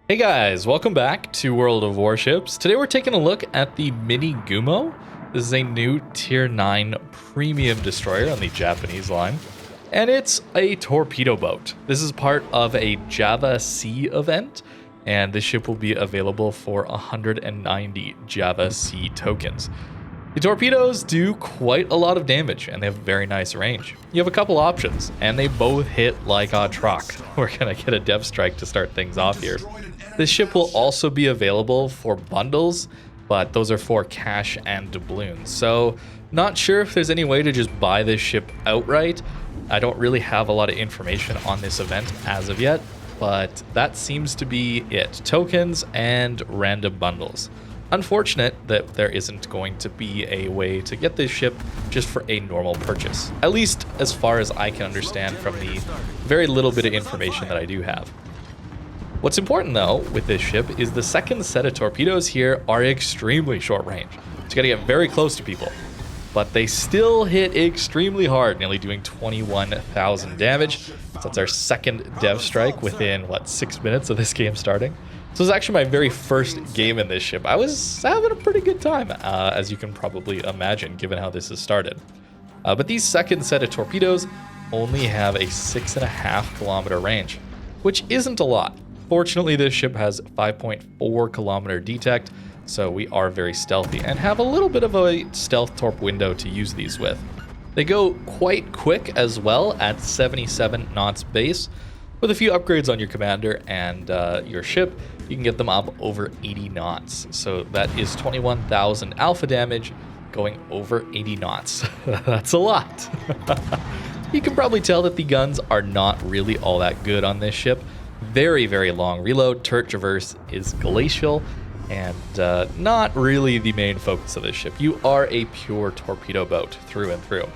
Hey guys, welcome back to World of Warships. Today we're taking a look at the Minegumo. This is a new Tier 9 premium destroyer on the Japanese line, and it's a torpedo boat. This is part of a Java Sea event, and this ship will be available for 190 Java Sea tokens. The torpedoes do quite a lot of damage, and they have very nice range. You have a couple options, and they both hit like a truck. We're gonna get a dev strike to start things off here. This ship will also be available for bundles, but those are for cash and doubloons. So not sure if there's any way to just buy this ship outright. I don't really have a lot of information on this event as of yet, but that seems to be it. Tokens and random bundles. Unfortunate that there isn't going to be a way to get this ship just for a normal purchase, at least as far as I can understand from the very little bit of information that I do have. What's important though with this ship is the second set of torpedoes here are extremely short range. So you gotta get very close to people, but they still hit extremely hard, nearly doing 21,000 damage. So that's our second dev strike within, 6 minutes of this game starting. So this is actually my very first game in this ship. I was having a pretty good time, as you can probably imagine, given how this has started. But these second set of torpedoes only have a 6.5 kilometer range, which isn't a lot. Fortunately, this ship has 5.4 kilometer detect, so we are very stealthy and have a little bit of a stealth torp window to use these with. They go quite quick as well at 77 knots base. With a few upgrades on your commander and your ship, you can get them up over 80 knots. So that is 21,000 alpha damage going over 80 knots. That's a lot. You can probably tell that the guns are not really all that good on this ship. Very, very long reload. Turret traverse is glacial and not really the main focus of this ship. You are a pure torpedo boat through and through.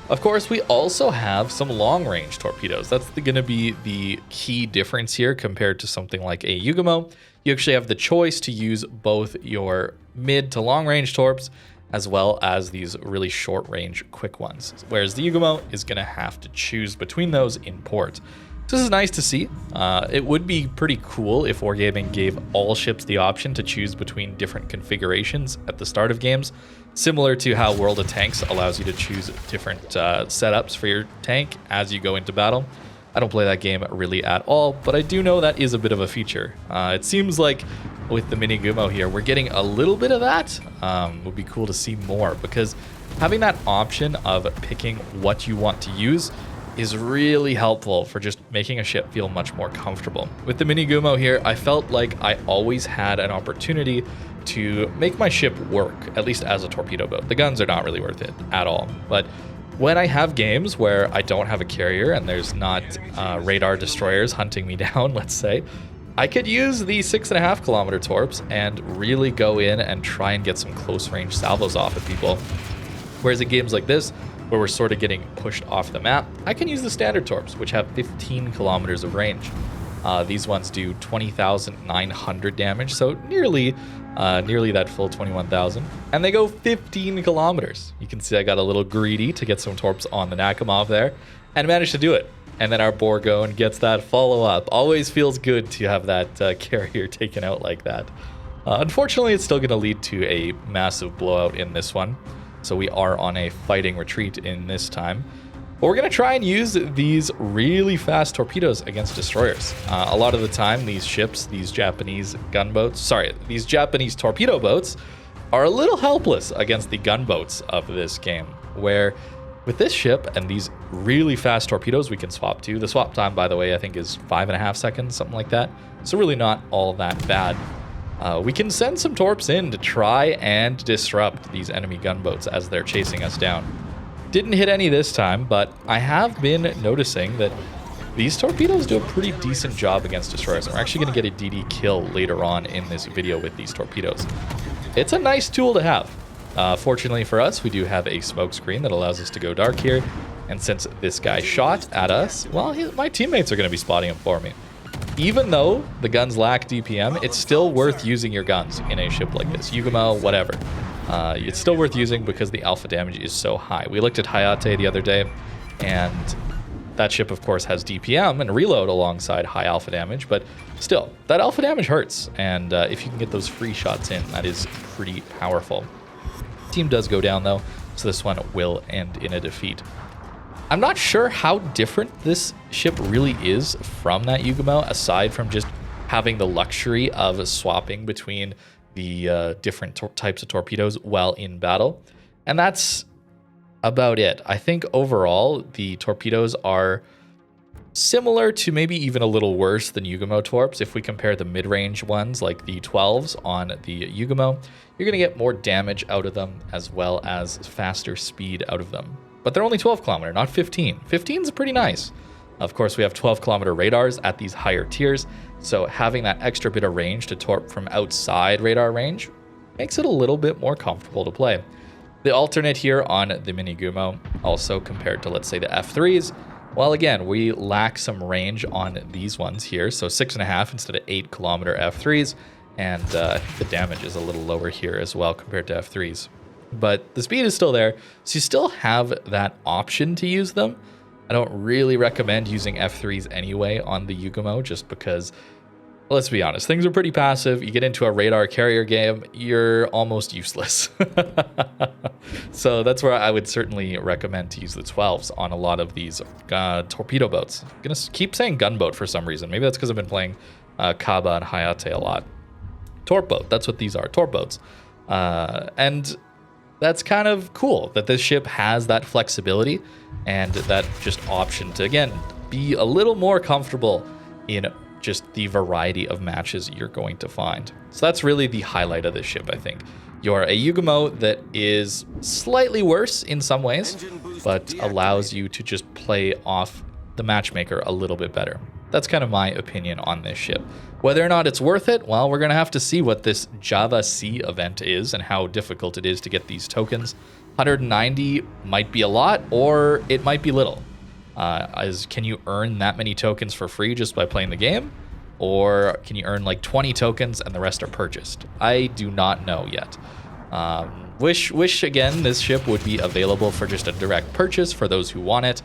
Of course, we also have some long-range torpedoes. That's going to be the key difference here compared to something like a Yugumo. You actually have the choice to use both your mid to long-range torps as well as these really short-range quick ones, whereas the Yugumo is going to have to choose between those in port. So this is nice to see. It would be pretty cool if Wargaming gave all ships the option to choose between different configurations at the start of games, similar to how World of Tanks allows you to choose different setups for your tank as you go into battle. I don't play that game really at all, but I do know that is a bit of a feature. It seems like with the Minegumo here, we're getting a little bit of that. Would be cool to see more, because having that option of picking what you want to use is really helpful for just making a ship feel much more comfortable. With the Minegumo here, I felt like I always had an opportunity to make my ship work, at least as a torpedo boat. The guns are not really worth it at all, but when I have games where I don't have a carrier and there's not radar destroyers hunting me down, let's say, I could use the 6.5 kilometer torps and really go in and try and get some close range salvos off of people. Whereas in games like this, where we're sort of getting pushed off the map, I can use the standard torps, which have 15 kilometers of range. These ones do 20,900 damage, so nearly that full 21,000. And they go 15 kilometers. You can see I got a little greedy to get some torps on the Nakamov there, and managed to do it. And then our Borgone gets that follow-up. Always feels good to have that carrier taken out like that. Unfortunately, it's still going to lead to a massive blowout in this one. So we are on a fighting retreat in this time. But we're going to try and use these really fast torpedoes against destroyers. A lot of the time, these ships, these Japanese these Japanese torpedo boats are a little helpless against the gunboats of this game, where with this ship and these really fast torpedoes we can swap to. The swap time, by the way, I think is 5.5 seconds, something like that. So really not all that bad. We can send some torps in to try and disrupt these enemy gunboats as they're chasing us down. Didn't hit any this time, but I have been noticing that these torpedoes do a pretty decent job against destroyers. And we're actually going to get a DD kill later on in this video with these torpedoes. It's a nice tool to have. Fortunately for us, we do have a smoke screen that allows us to go dark here. And since this guy shot at us, well, my teammates are going to be spotting him for me. Even though the guns lack DPM, it's still worth using your guns in a ship like this. Yugumo, whatever. It's still worth using because the alpha damage is so high. We looked at Hayate the other day, and That ship, of course, has DPM and reload alongside high alpha damage, but still, that alpha damage hurts. And if you can get those free shots in, that is pretty powerful. Team does go down, though, so this one will end in a defeat. I'm not sure how different this ship really is from that Yugumo, aside from just having the luxury of swapping between the different types of torpedoes while in battle. And that's about it. I think overall the torpedoes are similar to maybe even a little worse than Yugumo Torps. If we compare the mid-range ones like the 12s on the Yugumo, you're going to get more damage out of them as well as faster speed out of them. But they're only 12 kilometer, not 15. 15 is pretty nice. Of course, we have 12 kilometer radars at these higher tiers, so having that extra bit of range to torp from outside radar range makes it a little bit more comfortable to play. The alternate here on the Minegumo, also compared to, let's say, the F3s, well, again, we lack some range on these ones here, so 6.5 instead of 8 kilometer F3s, and the damage is a little lower here as well compared to F3s. But the speed is still there, so you still have that option to use them. I don't really recommend using F3s anyway on the Yugumo, just because, let's be honest, things are pretty passive. You get into a radar carrier game, you're almost useless. So that's where I would certainly recommend to use the 12s on a lot of these torpedo boats. I'm going to keep saying gunboat for some reason. Maybe that's because I've been playing Kaba and Hayate a lot. Torp boat, that's what these are, torp boats. And that's kind of cool that this ship has that flexibility and that just option to, again, be a little more comfortable in just the variety of matches you're going to find. So that's really the highlight of this ship, I think. You're a Yugumo that is slightly worse in some ways, but allows you to just play off the matchmaker a little bit better. That's kind of my opinion on this ship. Whether or not it's worth it, well, we're going to have to see what this Java Sea event is and how difficult it is to get these tokens. 190 might be a lot, or it might be little. Can you earn that many tokens for free just by playing the game? Or can you earn like 20 tokens and the rest are purchased? I do not know yet. Wish again, this ship would be available for just a direct purchase for those who want it.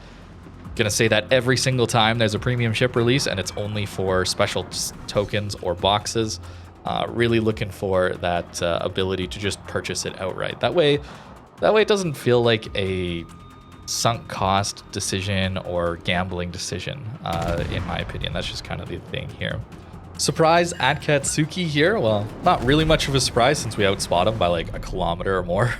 Gonna say that every single time there's a premium ship release and it's only for special tokens or boxes. Really looking for that ability to just purchase it outright. That way it doesn't feel like a sunk cost decision or gambling decision, in my opinion. That's just kind of the thing here. Surprise at Katsuki here. Well, not really much of a surprise since we outspot him by like a kilometer or more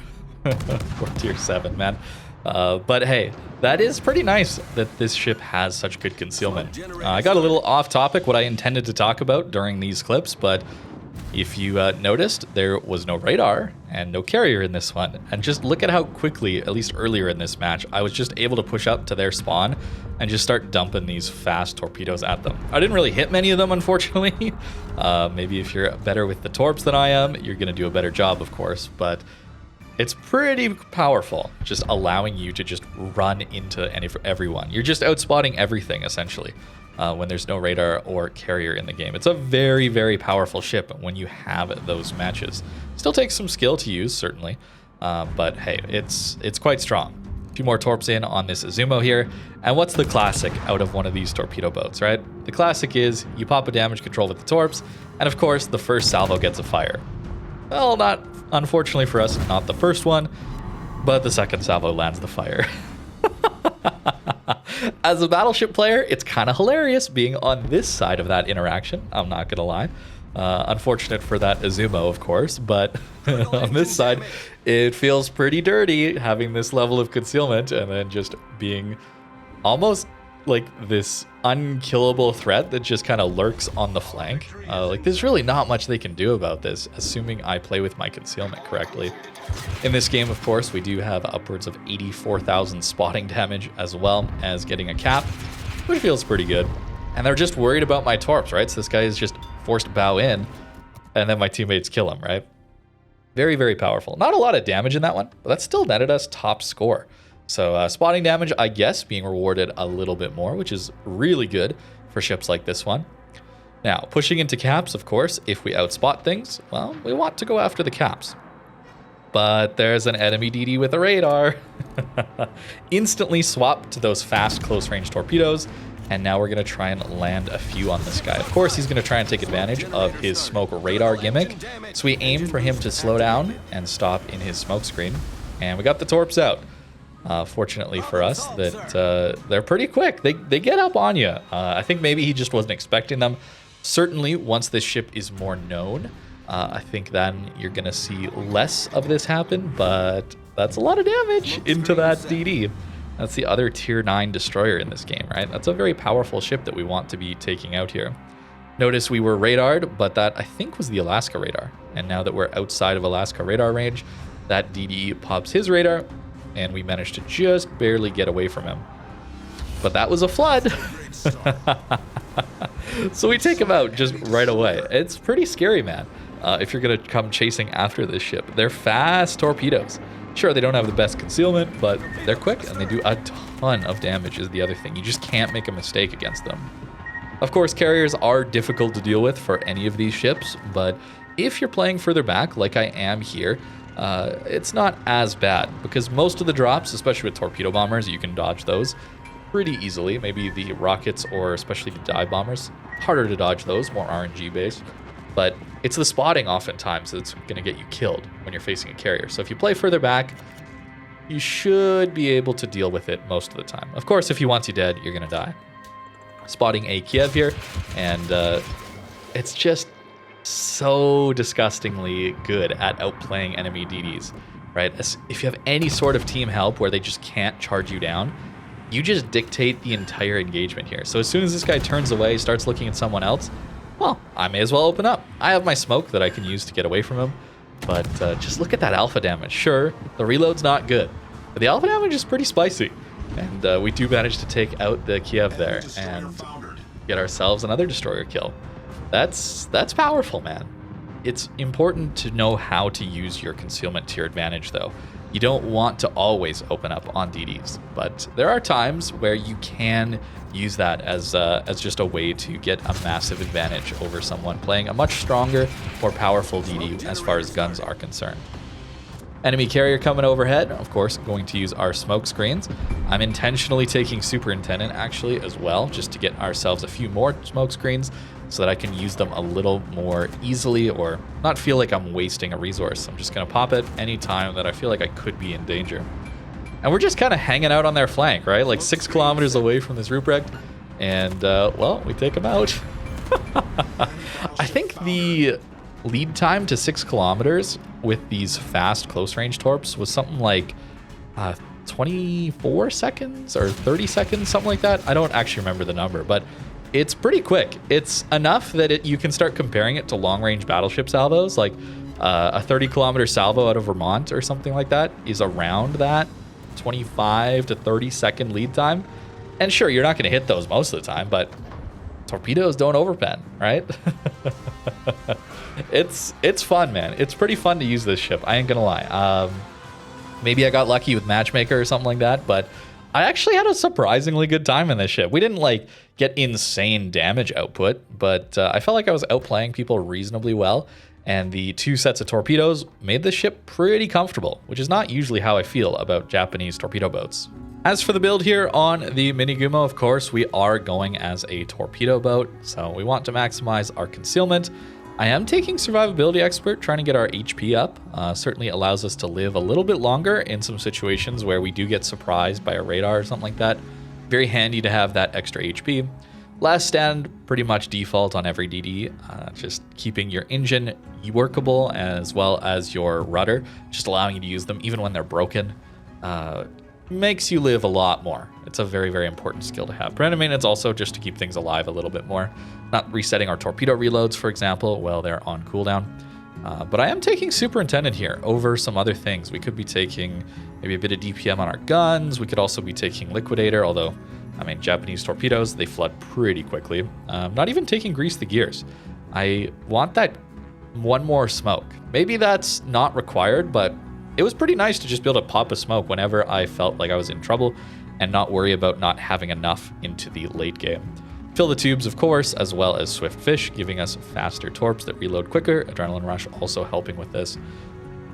for tier 7, man. But hey, that is pretty nice that this ship has such good concealment. I got a little off topic what I intended to talk about during these clips, but if you noticed, there was no radar and no carrier in this one. And just look at how quickly, at least earlier in this match, I was just able to push up to their spawn and just start dumping these fast torpedoes at them. I didn't really hit many of them, unfortunately. Maybe if you're better with the Torps than I am, you're going to do a better job, of course. But it's pretty powerful, just allowing you to just run into everyone. You're just outspotting everything, essentially, when there's no radar or carrier in the game. It's a very, very powerful ship when you have those matches. Still takes some skill to use, certainly, but hey, it's quite strong. A few more torps in on this Yugumo here. And what's the classic out of one of these torpedo boats, right? The classic is you pop a damage control with the torps, and of course, the first salvo gets a fire. Well, not unfortunately for us, not the first one, but the second salvo lands the fire. As a battleship player, it's kind of hilarious being on this side of that interaction. I'm not gonna lie. Unfortunate for that Yugumo, of course, but on this side, it feels pretty dirty having this level of concealment and then just being almost like this unkillable threat that just kind of lurks on the flank. Like there's really not much they can do about this, assuming I play with my concealment correctly. In this game, of course, we do have upwards of 84,000 spotting damage as well as getting a cap, which feels pretty good. And they're just worried about my torps, right? So this guy is just forced to bow in and then my teammates kill him, right? Very, very powerful. Not a lot of damage in that one, but that still netted us top score. So spotting damage, I guess, being rewarded a little bit more, which is really good for ships like this one. Now, pushing into caps, of course, if we outspot things, well, we want to go after the caps. But there's an enemy DD with a radar. Instantly swap to those fast close-range torpedoes, and now we're going to try and land a few on this guy. Of course, he's going to try and take advantage of his smoke radar gimmick, so we aim for him to slow down and stop in his smoke screen, and we got the Torps out. Fortunately for us, that they're pretty quick. They get up on you. I think maybe he just wasn't expecting them. Certainly, once this ship is more known, I think then you're going to see less of this happen, but that's a lot of damage into that DD. That's the other tier 9 destroyer in this game, right? That's a very powerful ship that we want to be taking out here. Notice we were radared, but that I think was the Alaska radar. And now that we're outside of Alaska radar range, that DD pops his radar, and we managed to just barely get away from him. But that was a flood. So we take him out just right away. It's pretty scary, man. If you're going to come chasing after this ship. They're fast torpedoes. Sure, they don't have the best concealment, but they're quick and they do a ton of damage is the other thing. You just can't make a mistake against them. Of course, carriers are difficult to deal with for any of these ships, but if you're playing further back, like I am here, it's not as bad because most of the drops, especially with torpedo bombers, you can dodge those pretty easily. Maybe the rockets or especially the dive bombers, harder to dodge those, more RNG based. But it's the spotting oftentimes that's going to get you killed when you're facing a carrier. So if you play further back, you should be able to deal with it most of the time. Of course, if he wants you dead, you're going to die. Spotting a Kiev here, and it's just so disgustingly good at outplaying enemy DDs, right? If you have any sort of team help where they just can't charge you down, you just dictate the entire engagement here. So as soon as this guy turns away, starts looking at someone else, well, I may as well open up. I have my smoke that I can use to get away from him, but just look at that alpha damage. Sure, the reload's not good, but the alpha damage is pretty spicy. And we do manage to take out the Kiev there and get ourselves another destroyer kill. That's powerful, man. It's important to know how to use your concealment to your advantage, though. You don't want to always open up on DDs, but there are times where you can use that as just a way to get a massive advantage over someone playing a much stronger, more powerful DD as far as guns are concerned. Enemy carrier coming overhead, of course, going to use our smoke screens. I'm intentionally taking Superintendent actually as well, just to get ourselves a few more smoke screens so that I can use them a little more easily or not feel like I'm wasting a resource. I'm just going to pop it anytime that I feel like I could be in danger. And we're just kind of hanging out on their flank, right? Like 6 kilometers away from this Ruprecht. And, well, we take them out. I think the lead time to 6 kilometers with these fast close-range torps was something like 24 seconds or 30 seconds, something like that. I don't actually remember the number, but it's pretty quick. It's enough that you can start comparing it to long-range battleship salvos, like a 30-kilometer salvo out of Vermont or something like that is around that 25 to 30 second lead time. And sure, you're not going to hit those most of the time, but torpedoes don't overpen, right? It's fun, man. It's pretty fun to use this ship. I ain't gonna lie. Maybe I got lucky with Matchmaker or something like that, but I actually had a surprisingly good time in this ship. We didn't like get insane damage output, but I felt like I was outplaying people reasonably well. And the 2 sets of torpedoes made the ship pretty comfortable, which is not usually how I feel about Japanese torpedo boats. As for the build here on the Minegumo, of course, we are going as a torpedo boat, so we want to maximize our concealment. I am taking Survivability Expert, trying to get our HP up. Certainly allows us to live a little bit longer in some situations where we do get surprised by a radar or something like that. Very handy to have that extra HP. Last stand, pretty much default on every DD, just keeping your engine workable as well as your rudder, just allowing you to use them even when they're broken. Makes you live a lot more. It's a very, very important skill to have. Preventive maintenance also just to keep things alive a little bit more. Not resetting our torpedo reloads, for example, while they're on cooldown. But I am taking Superintendent here over some other things. We could be taking maybe a bit of DPM on our guns. We could also be taking Liquidator, although, I mean, Japanese torpedoes, they flood pretty quickly. Not even taking Grease the Gears. I want that one more smoke. Maybe that's not required, but it was pretty nice to just be able to pop a smoke whenever I felt like I was in trouble and not worry about not having enough into the late game. Fill the tubes, of course, as well as Swift Fish, giving us faster torps that reload quicker. Adrenaline Rush also helping with this.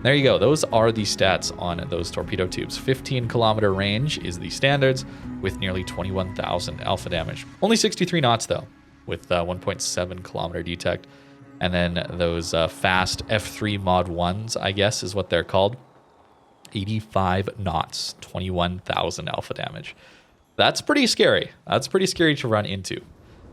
There you go. Those are the stats on those torpedo tubes. 15-kilometer range is the standards with nearly 21,000 alpha damage. Only 63 knots, though, with 1.7-kilometer detect. And then those fast F3 Mod 1s, I guess is what they're called. 85 knots, 21,000 alpha damage. That's pretty scary. That's pretty scary to run into.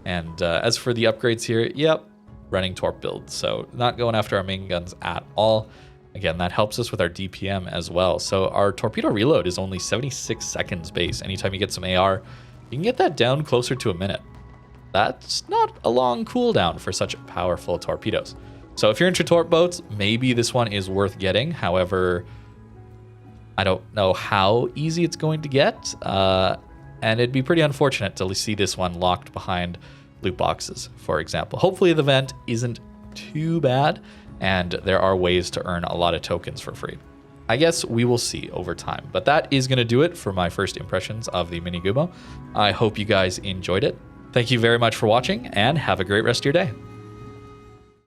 And as for the upgrades here, yep, running Torp build. So not going after our main guns at all. Again, that helps us with our DPM as well. So our torpedo reload is only 76 seconds base. Anytime you get some AR, you can get that down closer to a minute. That's not a long cooldown for such powerful torpedoes. So if you're into Torp boats, maybe this one is worth getting. However, I don't know how easy it's going to get. And it'd be pretty unfortunate to see this one locked behind loot boxes, for example. Hopefully the event isn't too bad, and there are ways to earn a lot of tokens for free. I guess we will see over time. But that is going to do it for my first impressions of the Minegumo. I hope you guys enjoyed it. Thank you very much for watching, and have a great rest of your day.